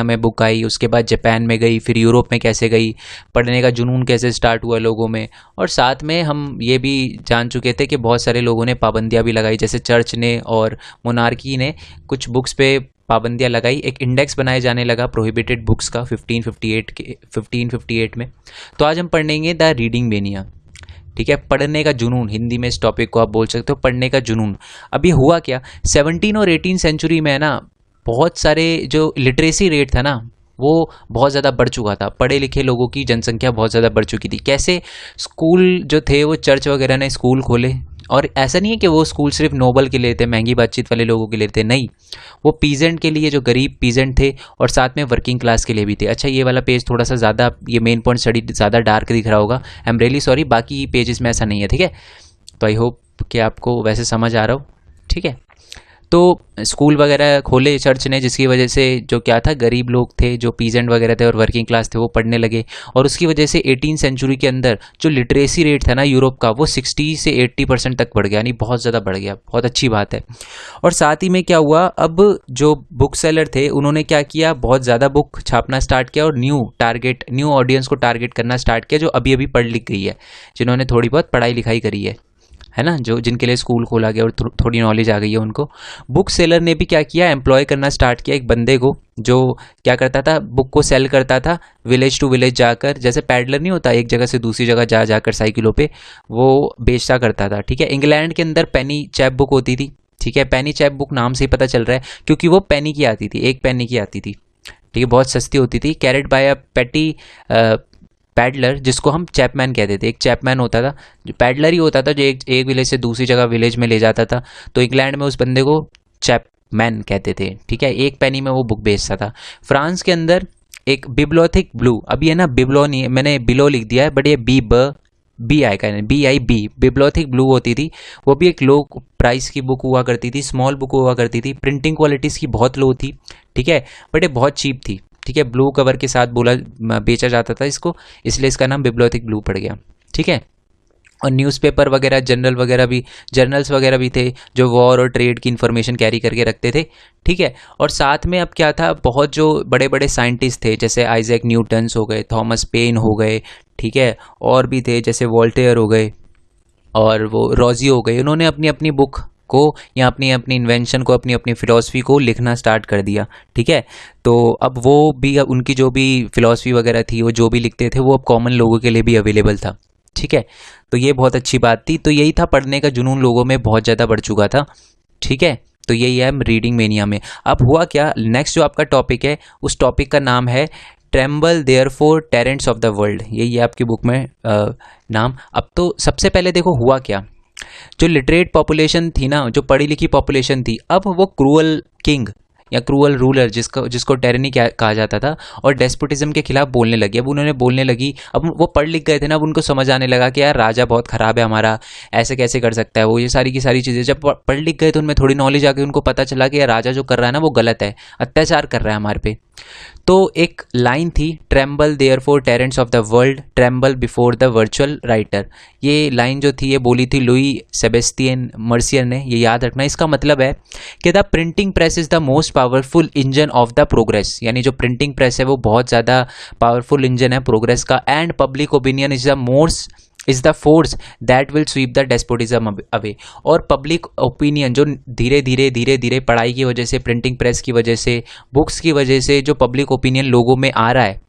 में बुक आई, उसके बाद जापान में गई, फिर यूरोप में कैसे गई, पढ़ने का जुनून कैसे स्टार्ट हुआ लोगों में। और साथ में हम ये भी जान चुके थे कि बहुत सारे लोगों ने पाबंदियाँ भी लगाई, जैसे चर्च ने और मोनार्की ने कुछ बुक्स पे पाबंदियाँ लगाई। एक इंडेक्स बनाए जाने लगा प्रोहिबिटेड बुक्स का 1558 में। तो आज हम पढ़ेंगे द रीडिंग मेनिया। ठीक है, पढ़ने का जुनून, हिंदी में इस टॉपिक को आप बोल सकते हो, पढ़ने का जुनून। अभी हुआ क्या, 17 और 18 सेंचुरी में है ना, बहुत सारे जो लिटरेसी रेट था ना वो बहुत ज़्यादा बढ़ चुका था। पढ़े लिखे लोगों की जनसंख्या बहुत ज़्यादा बढ़ चुकी थी। कैसे, स्कूल जो थे वो चर्च वगैरह ने स्कूल खोले, और ऐसा नहीं है कि वो स्कूल सिर्फ नोबल के लिए थे, महंगी बातचीत वाले लोगों के लिए थे, नहीं, वो पीजेंट के लिए, जो गरीब पीजेंट थे, और साथ में वर्किंग क्लास के लिए भी थे। अच्छा, ये वाला पेज थोड़ा सा ज़्यादा, ये मेन पॉइंट स्टडी ज़्यादा डार्क दिख रहा होगा, आई एम रियली सॉरी, बाकी पेजेस में ऐसा नहीं है। ठीक है, तो आई होप कि आपको वैसे समझ आ रहा हो। ठीक है, तो स्कूल वगैरह खोले चर्च ने, जिसकी वजह से जो क्या था, गरीब लोग थे, जो पीजेंट वगैरह थे और वर्किंग क्लास थे, वो पढ़ने लगे। और उसकी वजह से 18 सेंचुरी के अंदर जो लिटरेसी रेट था ना यूरोप का, वो 60 से 80% तक बढ़ गया, यानी बहुत ज़्यादा बढ़ गया, बहुत अच्छी बात है। और साथ ही में क्या हुआ, अब जो बुक सेलर थे उन्होंने क्या किया, बहुत ज़्यादा बुक छापना स्टार्ट किया और न्यू ऑडियंस को टारगेट करना स्टार्ट किया, जो अभी अभी पढ़ लिख गई है, जिन्होंने थोड़ी बहुत पढ़ाई लिखाई करी है ना, जो जिनके लिए स्कूल खोला गया और थोड़ी नॉलेज आ गई है उनको। बुक सेलर ने भी क्या किया, एम्प्लॉय करना स्टार्ट किया एक बंदे को, जो क्या करता था, बुक को सेल करता था विलेज टू विलेज जाकर, जैसे पैडलर नहीं होता, एक जगह से दूसरी जगह जाकर साइकिलों पे वो बेचता करता था। ठीक है, इंग्लैंड के अंदर पेनी चैप बुक होती थी। ठीक है, पेनी चैप बुक नाम से ही पता चल रहा है, क्योंकि वो पेनी की आती थी, 1 पेनी की आती थी। ठीक है, बहुत सस्ती होती थी, कैरेड बाय अ पेटी पैडलर, जिसको हम चैपमैन कहते थे। एक चैपमैन होता था, जो पैडलर ही होता था, जो एक विलेज से दूसरी जगह विलेज में ले जाता था। तो इंग्लैंड में उस बंदे को चैपमैन कहते थे। ठीक है, 1 पेनी में वो बुक बेचता था। फ्रांस के अंदर एक बिब्लोथिक ब्लू, अभी है ना बिब्लो नहीं है, मैंने बिलो लिख दिया है, बट ये बी आई का, BIB, बिब्लोथिक ब्लू होती थी। वो भी एक लो प्राइस की बुक हुआ करती थी, स्मॉल बुक हुआ करती थी, प्रिंटिंग क्वालिटी इसकी बहुत लो थी। ठीक है, बट ये बहुत चीप थी। ठीक है, ब्लू कवर के साथ बेचा जाता था इसको, इसलिए इसका नाम बिब्लोथिक ब्लू पड़ गया। ठीक है, और न्यूज़पेपर वगैरह, जर्नल्स वगैरह भी थे, जो वॉर और ट्रेड की इन्फॉर्मेशन कैरी करके रखते थे। ठीक है, और साथ में अब क्या था, बहुत जो बड़े बड़े साइंटिस्ट थे, जैसे आइजैक न्यूटन्स हो गए, थॉमस पेन हो गए, ठीक है, और भी थे जैसे वोल्टेयर हो गए और वो रोजी हो गए, उन्होंने अपनी अपनी बुक को या अपनी अपनी इन्वेंशन को, अपनी अपनी फ़िलॉसफी को लिखना स्टार्ट कर दिया। ठीक है, तो अब वो भी, उनकी जो भी फ़िलॉसफी वगैरह थी, वो जो भी लिखते थे, वो अब कॉमन लोगों के लिए भी अवेलेबल था। ठीक है, तो ये बहुत अच्छी बात थी। तो यही था, पढ़ने का जुनून लोगों में बहुत ज़्यादा बढ़ चुका था। ठीक है, तो यही है रीडिंग मेनिया में। अब हुआ क्या, नेक्स्ट जो आपका टॉपिक है, उस टॉपिक का नाम है tremble therefore tyrants of the world. यही है आपकी बुक में नाम। अब तो सबसे पहले देखो हुआ क्या, जो लिटरेट पॉपुलेशन थी ना, जो पढ़ी लिखी पॉपुलेशन थी, अब वो क्रूअल किंग या क्रूअल रूलर, जिसको टेरनी कहा जाता था, और डेस्पोटिज्म के खिलाफ बोलने लगी। अब उन्होंने बोलने लगी, अब वो पढ़ लिख गए थे ना, अब उनको समझ आने लगा कि यार राजा बहुत ख़राब है हमारा, ऐसे कैसे कर सकता है वो, ये सारी की सारी चीज़ें जब पढ़ लिख गए तो उनमें थोड़ी नॉलेज आ गई, उनको पता चला कि यार राजा जो कर रहा है ना वो गलत है, अत्याचार कर रहा है हमारे पे। तो एक लाइन थी, tremble therefore tyrants of the world, tremble before the virtual writer. ये लाइन जो थी, ये बोली थी लुई सेबेस्टियन मर्सियर ने। ये याद रखना, इसका मतलब है कि the printing press is the most powerful engine of the progress, यानी जो प्रिंटिंग प्रेस है वो बहुत ज़्यादा पावरफुल इंजन है प्रोग्रेस का। And public opinion is the force that will sweep the despotism away. और पब्लिक ओपिनियन जो धीरे धीरे पढ़ाई की वजह से, प्रिंटिंग प्रेस की वजह से, बुक्स की वजह से जो पब्लिक ओपिनियन लोगों में आ रहा है,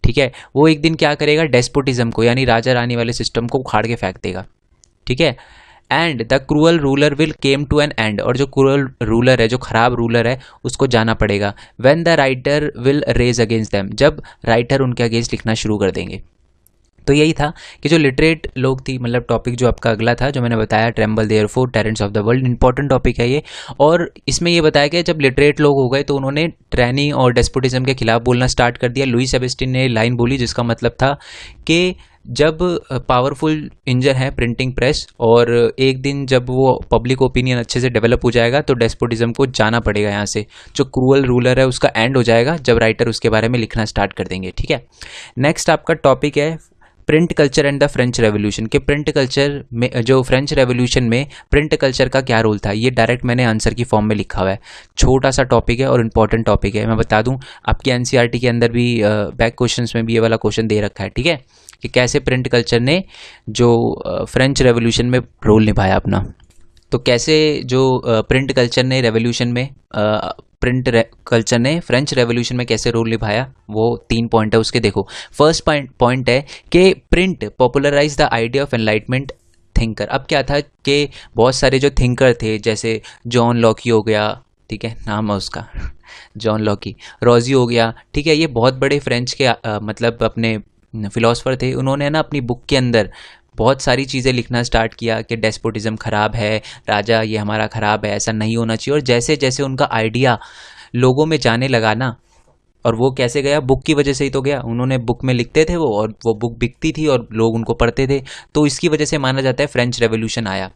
ठीक है, वो एक दिन क्या करेगा, डेस्पोटिज्म को, यानी राजा रानी वाले सिस्टम को उखाड़ के फेंक देगा। ठीक है, and the cruel ruler will came to an end, और जो क्रूअल रूलर है, जो खराब रूलर है, उसको जाना पड़ेगा। When the writer will raise against them, जब राइटर उनके अगेंस्ट लिखना शुरू कर देंगे। तो यही था कि जो लिटरेट लोग थी, मतलब टॉपिक जो आपका अगला था जो मैंने बताया, tremble therefore tyrants of the world, important topic है ये। और इसमें ये बताया गया जब लिटरेट लोग हो गए तो उन्होंने ट्रैनी और डेस्पोटिज्म के खिलाफ बोलना स्टार्ट कर दिया। लुई सेबेस्टियन ने लाइन बोली जिसका मतलब था कि जब पावरफुल इंजन है प्रिंटिंग प्रेस, और एक दिन जब वो पब्लिक ओपिनियन अच्छे से डेवलप हो जाएगा तो डेस्पोटिज्म को जाना पड़ेगा यहाँ से, जो क्रूअल रूलर है उसका एंड हो जाएगा जब राइटर उसके बारे में लिखना स्टार्ट कर देंगे। ठीक है, नेक्स्ट आपका टॉपिक है print culture and the French revolution, के प्रिंट कल्चर में जो फ्रेंच रेवोल्यूशन में प्रिंट कल्चर का क्या रोल था। ये डायरेक्ट मैंने आंसर की फॉर्म में लिखा हुआ है, छोटा सा टॉपिक है और इम्पॉर्टेंट टॉपिक है। मैं बता दूं आपकी एनसीईआरटी के अंदर भी बैक क्वेश्चंस में भी ये वाला क्वेश्चन दे रखा है, ठीक है, कि कैसे प्रिंट कल्चर ने जो फ्रेंच रेवोल्यूशन में रोल निभाया अपना। तो कैसे जो प्रिंट कल्चर ने रेवोल्यूशन में कल्चर ने फ्रेंच रेवोल्यूशन में कैसे रोल निभाया, वो 3 पॉइंट है उसके। देखो, फर्स्ट पॉइंट है कि print popularise the idea of enlightenment thinker. अब क्या था कि बहुत सारे जो थिंकर थे, जैसे जॉन लॉकी हो गया, ठीक है, नाम है उसका जॉन लॉकी, रोजी हो गया, ठीक है, ये बहुत बड़े फ्रेंच के मतलब अपने फिलोसफर थे। उन्होंने ना अपनी बुक के अंदर बहुत सारी चीज़ें लिखना स्टार्ट किया कि डेस्पोटिज्म ख़राब है, राजा ये हमारा ख़राब है, ऐसा नहीं होना चाहिए। और जैसे जैसे उनका आइडिया लोगों में जाने लगा ना, और वो कैसे गया, बुक की वजह से ही तो गया। उन्होंने बुक में लिखते थे वो, और वो बुक बिकती थी और लोग उनको पढ़ते थे, तो इसकी वजह से माना जाता है फ्रेंच रेवोल्यूशन आया।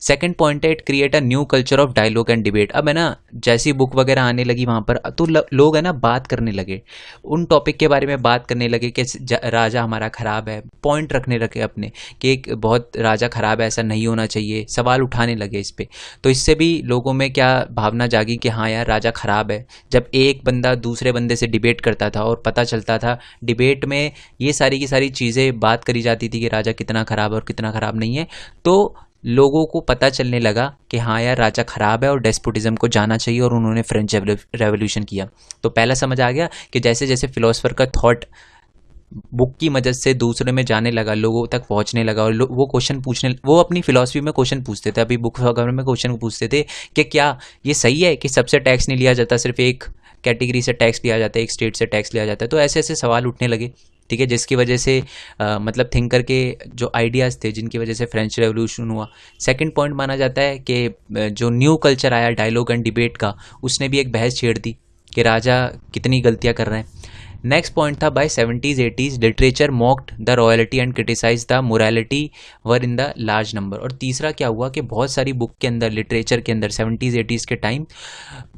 सेकंड पॉइंट है, it create a new culture of dialogue and debate. अब है ना, जैसी बुक वगैरह आने लगी वहाँ पर, तो लोग है ना बात करने लगे, उन टॉपिक के बारे में बात करने लगे कि राजा हमारा ख़राब है, पॉइंट रखने लगे अपने कि एक बहुत राजा ख़राब है, ऐसा नहीं होना चाहिए, सवाल उठाने लगे इस पर। तो इससे भी लोगों में क्या भावना जागी कि हाँ यार राजा ख़राब है। जब एक बंदा दूसरे बंदे से डिबेट करता था और पता चलता था, डिबेट में ये सारी की सारी चीज़ें बात करी जाती थी कि राजा कितना ख़राब है और कितना ख़राब नहीं है, तो लोगों को पता चलने लगा कि हाँ यार राजा ख़राब है और डेस्पोटिज्म को जाना चाहिए, और उन्होंने फ्रेंच रेवोल्यूशन किया। तो पहला समझ आ गया कि जैसे जैसे फिलोसफर का थॉट बुक की मदद से दूसरे में जाने लगा, लोगों तक पहुंचने लगा, और वो क्वेश्चन पूछने, वो अपनी फिलॉसफी में क्वेश्चन पूछते थे, अभी बुक वगैरह में क्वेश्चन पूछते थे कि क्या ये सही है कि सबसे टैक्स नहीं लिया जाता, सिर्फ एक कैटेगरी से टैक्स लिया जाता है, एक स्टेट से टैक्स लिया जाता है। तो ऐसे ऐसे सवाल उठने लगे, ठीक है, जिसकी वजह से मतलब थिंकर के जो आइडियाज़ थे, जिनकी वजह से फ्रेंच रेवोल्यूशन हुआ। सेकंड पॉइंट माना जाता है कि जो न्यू कल्चर आया डायलॉग एंड डिबेट का, उसने भी एक बहस छेड़ दी कि राजा कितनी गलतियां कर रहे हैं। नेक्स्ट पॉइंट था, by 70s 80s literature mocked the royalty and criticise the morality were in the large number. और तीसरा क्या हुआ कि बहुत सारी बुक के अंदर, लिटरेचर के अंदर 70s 80s के टाइम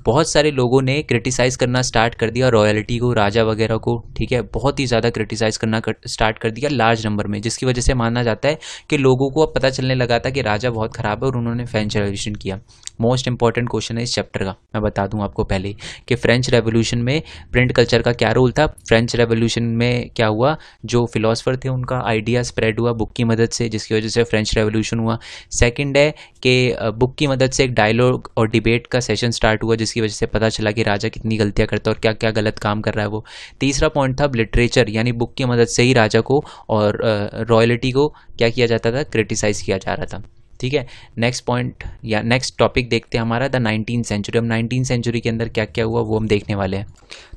बहुत सारे लोगों ने क्रिटिसाइज़ करना स्टार्ट कर दिया रॉयल्टी को, राजा वगैरह को, ठीक है, बहुत ही ज़्यादा क्रिटिसाइज़ करना स्टार्ट कर दिया लार्ज नंबर में, जिसकी वजह से माना जाता है कि लोगों को अब पता चलने लगा था कि राजा बहुत ख़राब है और उन्होंने फ्रेंच रेवोल्यूशन किया। मोस्ट इंपॉर्टेंट क्वेश्चन है इस चैप्टर का, मैं बता दूं आपको पहले कि फ्रेंच रेवोल्यूशन में प्रिंट कल्चर का क्या रोल था। फ्रेंच रेवोल्यूशन में क्या हुआ, जो फिलोसफर थे उनका आइडिया स्प्रेड हुआ बुक की मदद से, जिसकी वजह से फ्रेंच रेवोल्यूशन हुआ। सेकंड है कि बुक की मदद से एक डायलॉग और डिबेट का सेशन स्टार्ट हुआ, जिसकी वजह से पता चला कि राजा कितनी गलतियां करता है और क्या क्या गलत काम कर रहा है वो। तीसरा पॉइंट था, लिटरेचर यानी बुक की मदद से ही राजा को और रॉयल्टी को क्या किया जाता था, क्रिटिसाइज़ किया जा रहा था, ठीक है। नेक्स्ट पॉइंट या नेक्स्ट टॉपिक देखते हैं हमारा, द 19th सेंचुरी। हम 19th सेंचुरी के अंदर क्या क्या हुआ वो हम देखने वाले हैं।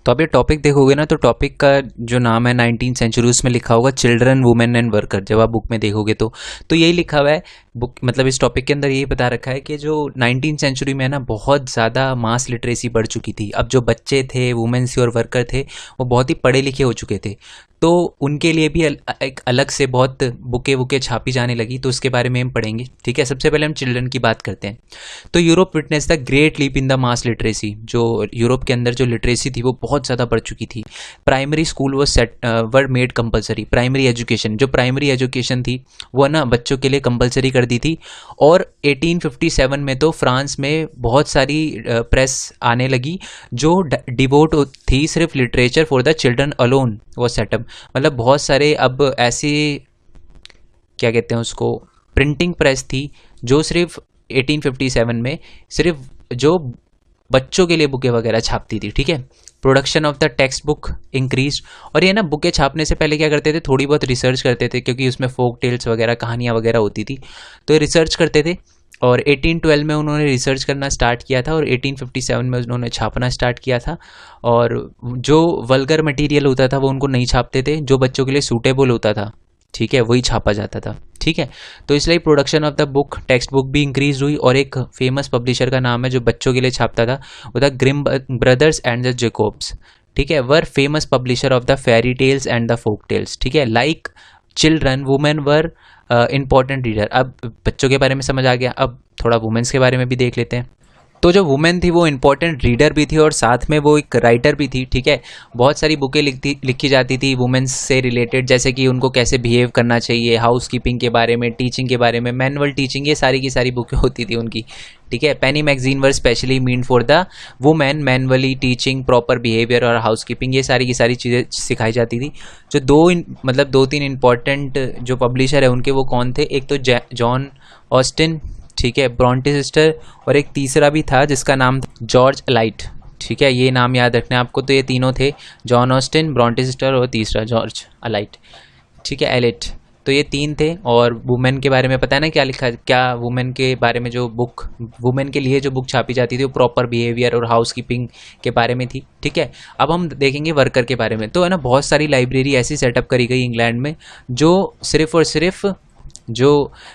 तो आप ये टॉपिक देखोगे ना, तो टॉपिक का जो नाम है 19th सेंचुरी, उसमें लिखा होगा चिल्ड्रन वुमेन एंड वर्कर। जब आप बुक में देखोगे तो यही लिखा हुआ है बुक, मतलब इस टॉपिक के अंदर यही बता रखा है कि जो 19th सेंचुरी में ना बहुत ज़्यादा मास लिटरेसी बढ़ चुकी थी। अब जो बच्चे थे, वुमेन्स और वर्कर थे, वो बहुत ही पढ़े लिखे हो चुके थे, तो उनके लिए भी एक अलग से बहुत बुकें छापी जाने लगी। तो उसके बारे में हम पढ़ेंगे, ठीक है। सबसे पहले हम चिल्ड्रन की बात करते हैं। तो Europe witness the great leap in the mass literacy. जो यूरोप के अंदर जो लिटरेसी थी वो बहुत ज़्यादा बढ़ चुकी थी। Primary school were made compulsory. Primary education, जो प्राइमरी एजुकेशन थी वो ना बच्चों के लिए कंपलसरी कर दी थी। और 1857 में तो फ्रांस में बहुत सारी प्रेस आने लगी जो डिवोट थी सिर्फ literature for the children alone वो सेटअप। मतलब बहुत सारे अब ऐसे क्या कहते हैं उसको, प्रिंटिंग प्रेस थी जो सिर्फ 1857 में सिर्फ जो बच्चों के लिए बुकें वगैरह छापती थी, ठीक है। Production of the text book increase. और ये ना बुकें छापने से पहले क्या करते थे, थोड़ी बहुत रिसर्च करते थे, क्योंकि उसमें फोक टेल्स वगैरह, कहानियाँ वगैरह होती थी, तो ये रिसर्च करते थे। और 1812 में उन्होंने रिसर्च करना स्टार्ट किया था और 1857 में उन्होंने छापना स्टार्ट किया था। और जो वल्गर मटेरियल होता था वो उनको नहीं छापते थे, जो बच्चों के लिए सूटेबल होता था, ठीक है, वही छापा जाता था, ठीक है। तो इसलिए production of the book, text book भी इंक्रीज हुई। और एक फेमस पब्लिशर का नाम है जो बच्चों के लिए छापता था, वो था Grimm brothers and the Jacobs, ठीक है। Were famous publisher of the fairy tales and the folk tales, ठीक है। Like children women were important reader. अब बच्चों के बारे में समझ आ गया, अब थोड़ा वुमेन्स के बारे में भी देख लेते हैं। तो जो वुमेन थी वो इम्पोर्टेंट रीडर भी थी और साथ में वो एक राइटर भी थी, ठीक है। बहुत सारी बुकें लिखी जाती थी वुमेन्स से रिलेटेड, जैसे कि उनको कैसे बिहेव करना चाहिए, हाउस कीपिंग के बारे में, टीचिंग के बारे में, मैनुअल टीचिंग, ये सारी की सारी बुकें होती थी उनकी, ठीक है। Penny magazine were specially meant for the women, manually teaching, proper behaviour और हाउस कीपिंग, ये सारी की सारी चीज़ें सिखाई जाती थी। जो दो तीन इंपॉर्टेंट जो पब्लिशर है उनके, वो कौन थे? एक तो जॉन ऑस्टिन, ठीक है, ब्रॉन्टे सिस्टर, और एक तीसरा भी था जिसका नाम जॉर्ज एलाइट, ठीक है। ये नाम याद रखना है आपको। तो ये तीनों थे, जॉन ऑस्टिन, ब्रॉन्टे सिस्टर और तीसरा जॉर्ज एलाइट, ठीक है, एलिट। तो ये तीन थे। और वुमेन के बारे में पता है ना क्या लिखा, क्या वुमेन के बारे में जो बुक, वुमेन के लिए जो बुक छापी जाती थी वो प्रॉपर बिहेवियर और हाउस कीपिंग के बारे में थी, ठीक है। अब हम देखेंगे वर्कर के बारे में। तो है ना, बहुत सारी लाइब्रेरी ऐसी सेटअप करी गई इंग्लैंड में जो सिर्फ और सिर्फ जो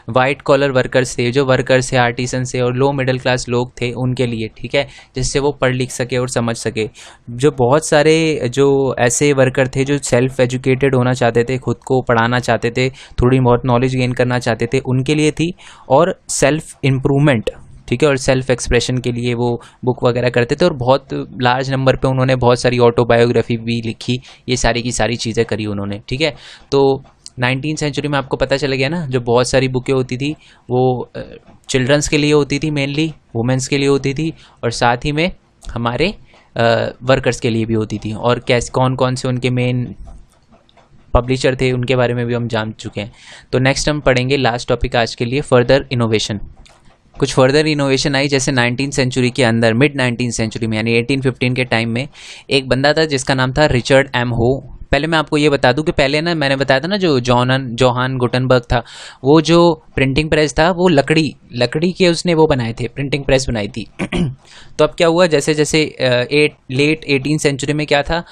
वाइट कॉलर वर्कर्स थे, जो वर्कर्स थे, आर्टिसन से और लो मिडिल क्लास लोग थे, उनके लिए, ठीक है, जिससे वो पढ़ लिख सके और समझ सके। जो बहुत सारे जो ऐसे वर्कर थे जो सेल्फ एजुकेटेड होना चाहते थे, खुद को पढ़ाना चाहते थे, थोड़ी बहुत नॉलेज गेन करना चाहते थे, उनके लिए थी। और सेल्फ इम्प्रूवमेंट, ठीक है, और सेल्फ एक्सप्रेशन के लिए वो बुक वगैरह करते थे। और बहुत लार्ज नंबर पे उन्होंने बहुत सारी ऑटोबायोग्राफी भी लिखी, ये सारी की सारी चीज़ें करी उन्होंने, ठीक है। तो 19वीं सेंचुरी में आपको पता चल गया ना, जो बहुत सारी बुकें होती थी वो चिल्ड्रंस के लिए होती थी, मेनली वुमेन्स के लिए होती थी, और साथ ही में हमारे वर्कर्स के लिए भी होती थी। और कैसे कौन कौन से उनके मेन पब्लिशर थे उनके बारे में भी हम जान चुके हैं। तो नेक्स्ट हम पढ़ेंगे लास्ट टॉपिक आज के लिए, फर्दर इनोवेशन। कुछ फर्दर इनोवेशन आई, जैसे 19वीं सेंचुरी के अंदर, मिड 19वीं सेंचुरी में, यानी 1815 के टाइम में एक बंदा था जिसका नाम था रिचर्ड एम हो। पहले मैं आपको ये बता दूं कि पहले ना मैंने बताया था ना, जो जोहान गुटनबर्ग था, वो जो प्रिंटिंग प्रेस था वो लकड़ी के उसने वो बनाए थे, प्रिंटिंग प्रेस बनाई थी। तो अब क्या हुआ, जैसे जैसे लेट 18वीं सेंचुरी में क्या था,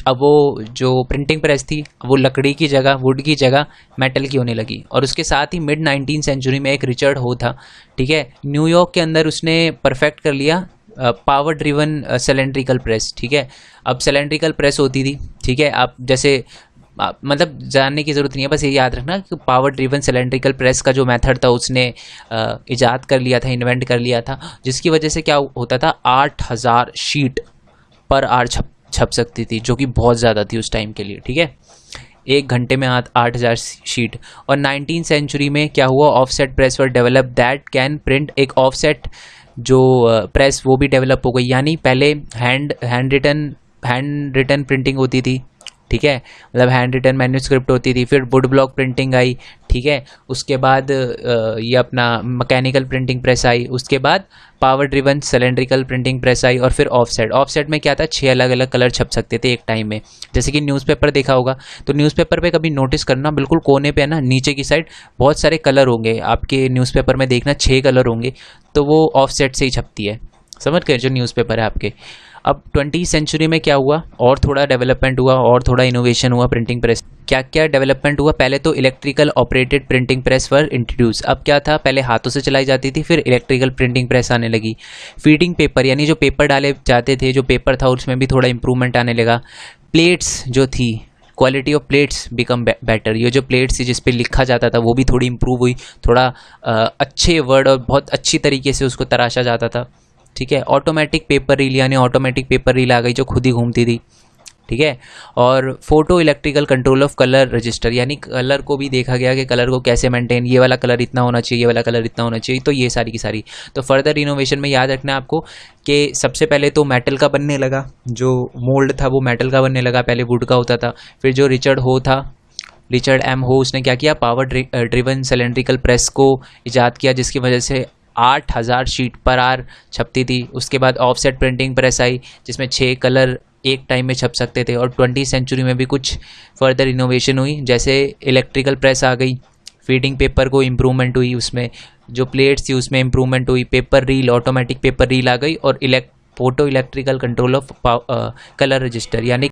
अब वो जो प्रिंटिंग प्रेस थी वो लकड़ी की जगह, वुड की जगह मेटल की होने लगी। और उसके साथ ही मिड 19वीं सेंचुरी में एक रिचर्ड हो था, ठीक है, न्यूयॉर्क के अंदर उसने परफेक्ट कर लिया पावर ड्रिवन सिलेंड्रिकल प्रेस, ठीक है। अब सिलेंड्रिकल प्रेस होती थी, ठीक है, आप जैसे मतलब जानने की ज़रूरत नहीं है, बस ये याद रखना कि पावर ड्रिवन सिलेंड्रिकल प्रेस का जो मेथड था उसने इजाद कर लिया था, इन्वेंट कर लिया था, जिसकी वजह से क्या होता था, 8000 शीट पर आवर छप सकती थी, जो कि बहुत ज़्यादा थी उस टाइम के लिए, ठीक है। एक घंटे में 8000 शीट। और 19वीं सेंचुरी में क्या हुआ, offset press were develop that can print, एक ऑफसेट जो प्रेस वो भी डेवलप हो गई। यानी पहले हैंड रिटन प्रिंटिंग होती थी, ठीक है, मतलब हैंड रिटन मैन्यूस्क्रिप्ट होती थी। फिर वुड ब्लॉक प्रिंटिंग आई, ठीक है, उसके बाद ये अपना मैकेनिकल प्रिंटिंग प्रेस आई, उसके बाद power driven cylindrical printing press आई, और फिर ऑफसेट में क्या था, 6 अलग अलग कलर छप सकते थे एक टाइम में। जैसे कि न्यूज़पेपर देखा होगा, तो न्यूज़पेपर पे कभी नोटिस करना, बिल्कुल कोने पे है ना, नीचे की साइड बहुत सारे कलर होंगे आपके न्यूज़पेपर में, देखना 6 कलर होंगे, तो वो ऑफसेट से ही छपती है, समझ गए, जो न्यूज़पेपर है आपके। अब 20वीं सेंचुरी में क्या हुआ, और थोड़ा डेवलपमेंट हुआ, और थोड़ा इनोवेशन हुआ प्रिंटिंग प्रेस। क्या क्या डेवलपमेंट हुआ, पहले तो इलेक्ट्रिकल ऑपरेटेड प्रिंटिंग प्रेस वर इंट्रोड्यूस। अब क्या था, पहले हाथों से चलाई जाती थी, फिर इलेक्ट्रिकल प्रिंटिंग प्रेस आने लगी। फीडिंग पेपर, यानी जो पेपर डाले जाते थे, जो पेपर था उसमें भी थोड़ा इंप्रूवमेंट आने लगा। प्लेट्स जो थी, quality of plates become better, ये जो प्लेट्स थी जिस पे लिखा जाता था वो भी थोड़ी इंप्रूव हुई, थोड़ा अच्छे वर्ड और बहुत अच्छी तरीके से उसको तराशा जाता था, ठीक है। ऑटोमेटिक पेपर रील, यानी ऑटोमेटिक पेपर रील आ गई जो खुद ही घूमती थी, ठीक है। और photo electrical control of colour register, यानी कलर को भी देखा गया कि कलर को कैसे मेंटेन, ये वाला कलर इतना होना चाहिए, ये वाला कलर इतना होना चाहिए। तो ये सारी की सारी, तो फर्दर इनोवेशन में याद रखना आपको कि सबसे पहले तो मेटल का बनने लगा, जो मोल्ड था वो मेटल का बनने लगा, पहले वुड का होता था। फिर जो रिचर्ड एम हो, उसने क्या किया, पावर ड्रिवन सिलेंड्रिकल प्रेस को इजाद किया, जिसकी वजह से 8000 शीट पर आवर छपती थी। उसके बाद ऑफसेट प्रिंटिंग प्रेस आई, जिसमें 6 कलर एक टाइम में छप सकते थे। और 20वीं सेंचुरी में भी कुछ फर्दर इनोवेशन हुई, जैसे इलेक्ट्रिकल प्रेस आ गई, फीडिंग पेपर को इम्प्रूवमेंट हुई, उसमें जो प्लेट्स थी उसमें इम्प्रूवमेंट हुई, paper reel, automatic paper reel आ गई, और photo electrical control of colour register, यानी